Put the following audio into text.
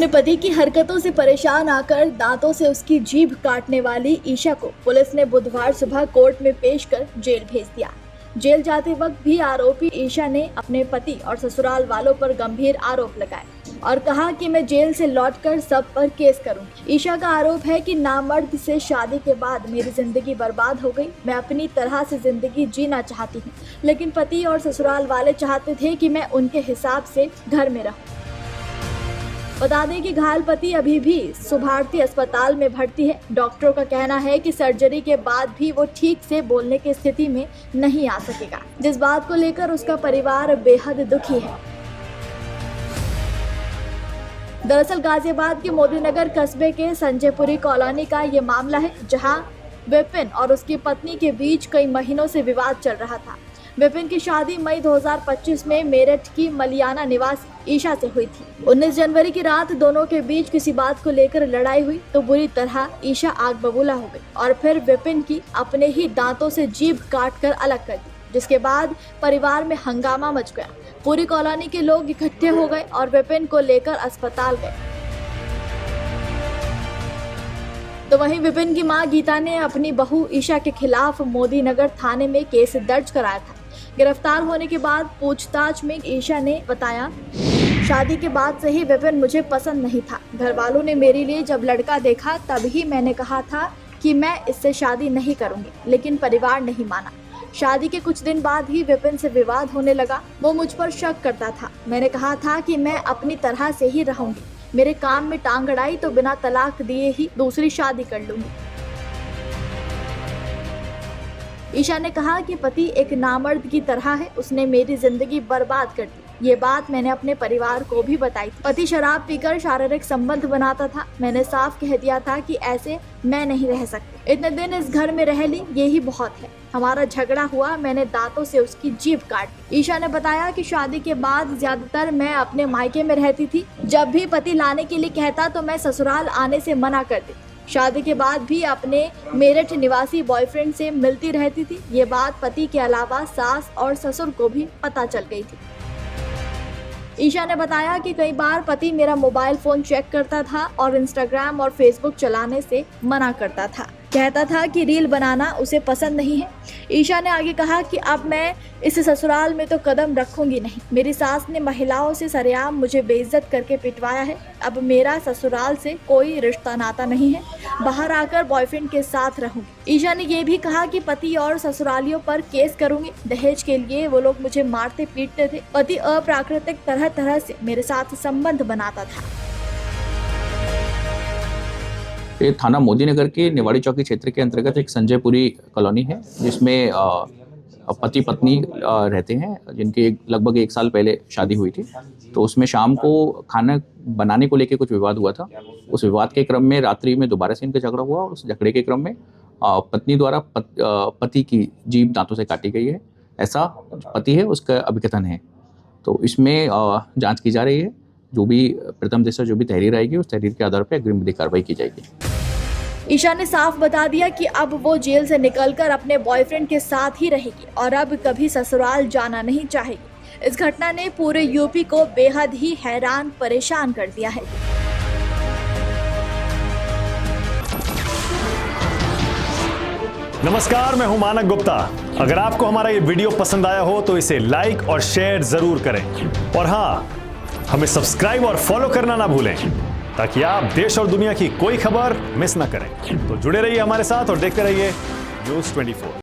अपने पति की हरकतों से परेशान आकर दांतों से उसकी जीभ काटने वाली ईशा को पुलिस ने बुधवार सुबह कोर्ट में पेश कर जेल भेज दिया। जेल जाते वक्त भी आरोपी ईशा ने अपने पति और ससुराल वालों पर गंभीर आरोप लगाए और कहा कि मैं जेल से लौटकर सब पर केस करूंगी। ईशा का आरोप है कि नामर्द से शादी के बाद मेरी जिंदगी बर्बाद हो गई। मैं अपनी तरह से जिंदगी जीना चाहती हूँ, लेकिन पति और ससुराल वाले चाहते थे कि मैं उनके हिसाब से घर में रहूं। बता दें कि घायल पति अभी भी सुभारती अस्पताल में भर्ती है। डॉक्टरों का कहना है कि सर्जरी के बाद भी वो ठीक से बोलने की स्थिति में नहीं आ सकेगा, जिस बात को लेकर उसका परिवार बेहद दुखी है। दरअसल गाजियाबाद के मोदीनगर कस्बे के संजयपुरी कॉलोनी का ये मामला है, जहां विपिन और उसकी पत्नी के बीच कई महीनों से विवाद चल रहा था। विपिन की शादी मई 2025 में मेरठ की मलियाना निवास ईशा से हुई थी। 19 जनवरी की रात दोनों के बीच किसी बात को लेकर लड़ाई हुई तो बुरी तरह ईशा आग बबूला हो गई और फिर विपिन की अपने ही दांतों से जीभ काट कर अलग कर दी, जिसके बाद परिवार में हंगामा मच गया। पूरी कॉलोनी के लोग इकट्ठे हो गए और विपिन को लेकर अस्पताल गए। तो वहीं विपिन की मां गीता ने अपनी बहू ईशा के खिलाफ मोदीनगर थाने में केस दर्ज कराया था। गिरफ्तार होने के बाद पूछताछ में ईशा ने बताया, शादी के बाद से ही विपिन मुझे पसंद नहीं था। घर वालों ने मेरे लिए जब लड़का देखा तब ही मैंने कहा था कि मैं इससे शादी नहीं करूंगी, लेकिन परिवार नहीं माना। शादी के कुछ दिन बाद ही विपिन से विवाद होने लगा। वो मुझ पर शक करता था। मैंने कहा था कि मैं अपनी तरह से ही रहूंगी, मेरे काम में टांग अड़ाई तो बिना तलाक दिए ही दूसरी शादी कर लूंगी। ईशा ने कहा कि पति एक नामर्द की तरह है, उसने मेरी जिंदगी बर्बाद कर दी। ये बात मैंने अपने परिवार को भी बताई थी। पति शराब पीकर शारीरिक संबंध बनाता था। मैंने साफ कह दिया था कि ऐसे मैं नहीं रह सकती। इतने दिन इस घर में रह ली, यही बहुत है। हमारा झगड़ा हुआ, मैंने दांतों से उसकी जीभ काट दी। ईशा ने बताया कि शादी के बाद ज्यादातर मैं अपने मायके में रहती थी। जब भी पति लाने के लिए कहता तो मैं ससुराल आने से मना कर दी। शादी के बाद भी अपने मेरठ निवासी बॉयफ्रेंड से मिलती रहती थी। ये बात पति के अलावा सास और ससुर को भी पता चल गई थी। ईशा ने बताया कि कई बार पति मेरा मोबाइल फोन चेक करता था और इंस्टाग्राम और फेसबुक चलाने से मना करता था। कहता था कि रील बनाना उसे पसंद नहीं है। ईशा ने आगे कहा कि अब मैं इस ससुराल में तो कदम रखूंगी नहीं। मेरी सास ने महिलाओं से सरेआम मुझे बेइज्जत करके पिटवाया है। अब मेरा ससुराल से कोई रिश्ता नाता नहीं है। बाहर आकर बॉयफ्रेंड के साथ रहूंगी। ईशा ने यह भी कहा कि पति और ससुरालियों पर केस करूंगी। दहेज के लिए वो लोग मुझे मारते पीटते थे। पति अप्राकृतिक तरह तरह से मेरे साथ संबंध बनाता था। ये थाना मोदीनगर के निवाड़ी चौकी क्षेत्र के अंतर्गत एक संजयपुरी कॉलोनी है, जिसमें पति पत्नी रहते हैं, जिनकी लगभग 1 साल पहले शादी हुई थी। तो उसमें शाम को खाना बनाने को लेकर कुछ विवाद हुआ था। उस विवाद के क्रम में रात्रि में दोबारा से इनका झगड़ा हुआ और उस झगड़े के क्रम में पत्नी द्वारा पति की जीभ दांतों से काटी गई है। ऐसा पति है उसका अभिकथन है। तो इसमें जांच की जा रही है। जो भी प्रथम दृष्टया जो भी तहरीर आएगी उस तहरीर के आधार पर अग्रिम विधिक कार्रवाई की जाएगी। ईशा ने साफ बता दिया कि अब वो जेल से निकलकर अपने बॉयफ्रेंड के साथ ही रहेगी और अब कभी ससुराल जाना नहीं चाहेगी। इस घटना ने पूरे यूपी को बेहद ही हैरान परेशान कर दिया है। नमस्कार, मैं हूं मानक गुप्ता। अगर आपको हमारा ये वीडियो पसंद आया हो तो इसे लाइक और शेयर जरूर करें और हाँ, हमें सब्सक्राइब और फॉलो करना ना भूलें ताकि आप देश और दुनिया की कोई खबर मिस ना करें। तो जुड़े रहिए हमारे साथ और देखते रहिए न्यूज़ 24।